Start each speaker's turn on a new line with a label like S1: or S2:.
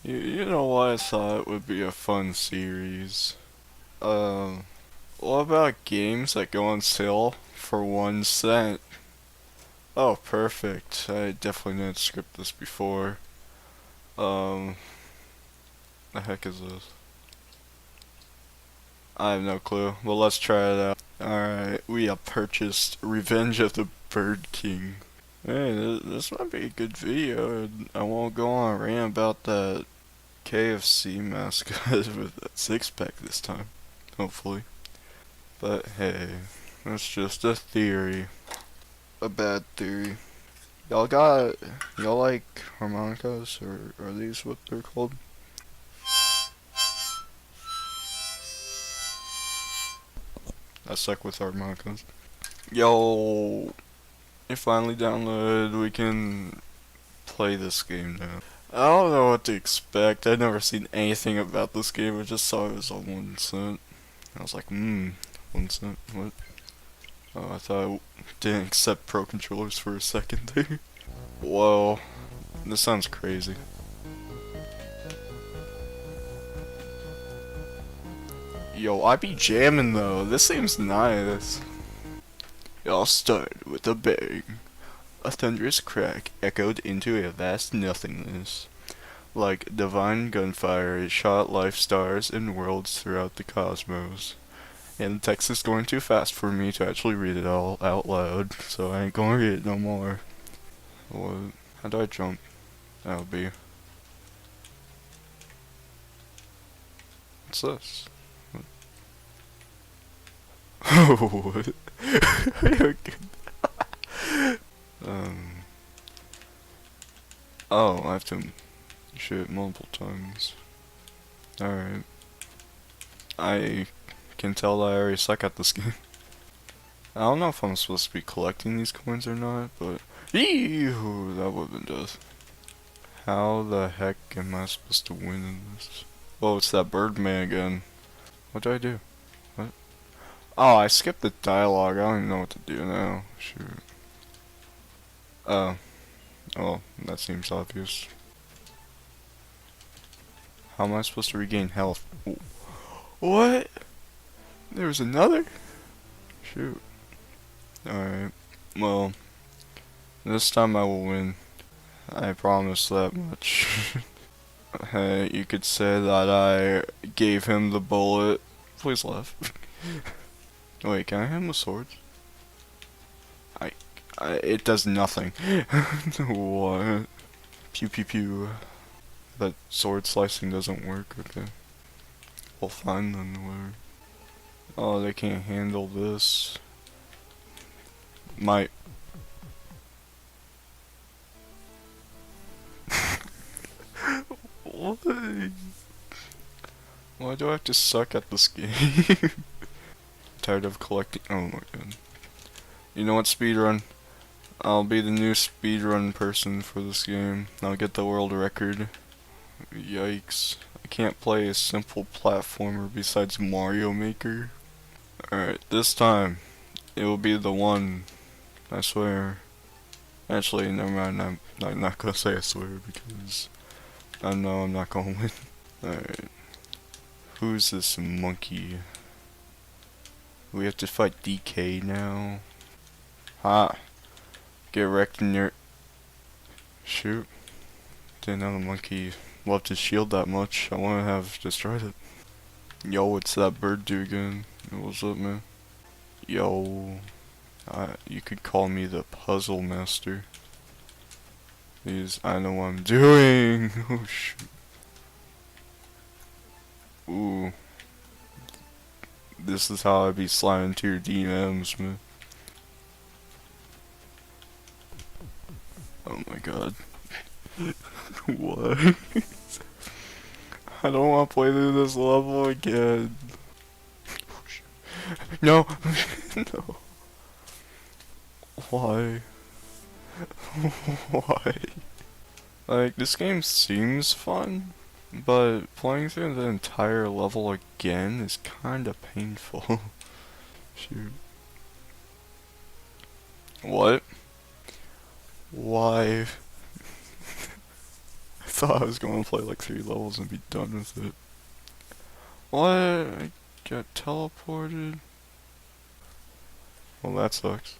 S1: You know what? I thought it would be a fun series. Um, what about games that go on sale for 1 cent? Oh, perfect. I definitely didn't script this before. Um, the heck is this? I have no clue. Well, let's try it out. Alright, we have purchased Revenge of the Bird King. Hey, this might be a good video. I won't go on a rant about that KFC mascot with that six-pack this time. Hopefully. But hey, that's just a theory. A bad theory. Y'all like harmonicas, or are these what they're called? I suck with harmonicas. Yo, it finally downloaded. We can play this game now. I don't know what to expect. I've never seen anything about this game. I just saw it was on 1 cent. I was like, 1 cent? What? Oh, I thought I didn't accept pro controllers for a second there. Whoa, this sounds crazy. Yo, I be jamming though. This seems nice. It all started with a bang. A thunderous crack echoed into a vast nothingness. Like divine gunfire, it shot life stars and worlds throughout the cosmos. And the text is going too fast for me to actually read it all out loud, so I ain't gonna read it no more. What? How do I jump? That'll be. What's this? What? Oh, what? um. Oh, I have to shoot multiple times. Alright. I can tell that I already suck at this game. I don't know if I'm supposed to be collecting these coins or not, but. Ew, that would've been death. How the heck am I supposed to win in this? Oh, it's that Birdman again. What do I do? What? Oh, I skipped the dialogue. I don't even know what to do now. Shoot. Oh. Oh, that seems obvious. How am I supposed to regain health? Ooh. What? There's another? Shoot. Alright. Well, this time I will win. I promise that much. Hey, you could say that I gave him the bullet. Please laugh. Wait, can I hit him with swords? It does nothing. What? Pew pew pew. That sword slicing doesn't work, okay. Well, fine then, whatever. Oh, they can't handle this. My... Why? Why do I have to suck at this game? Tired of collecting... Oh my god. You know what, speedrun? I'll be the new speedrun person for this game. I'll get the world record. Yikes. I can't play a simple platformer besides Mario Maker. Alright, this time, it will be the one. I swear. Actually, never mind, I'm not gonna say I swear because I know I'm not gonna win. Alright. Who's this monkey? We have to fight DK now. Ha! Get wrecked in your... Shoot. Didn't know the monkey loved his shield that much. I wanna have destroyed it. Yo, what's that bird do again? What's up, man? Yo. You could call me the puzzle master. Because I know what I'm doing. Oh, shoot. Ooh. This is how I be sliding to your DMs, man. Oh my god. What? I don't want to play through this level again. No! No. Why? Why? Like, this game seems fun, but playing through the entire level again is kinda painful. Shoot. What? Why? thought I was going to play like 3 levels and be done with it. What? I got teleported? Well, that sucks.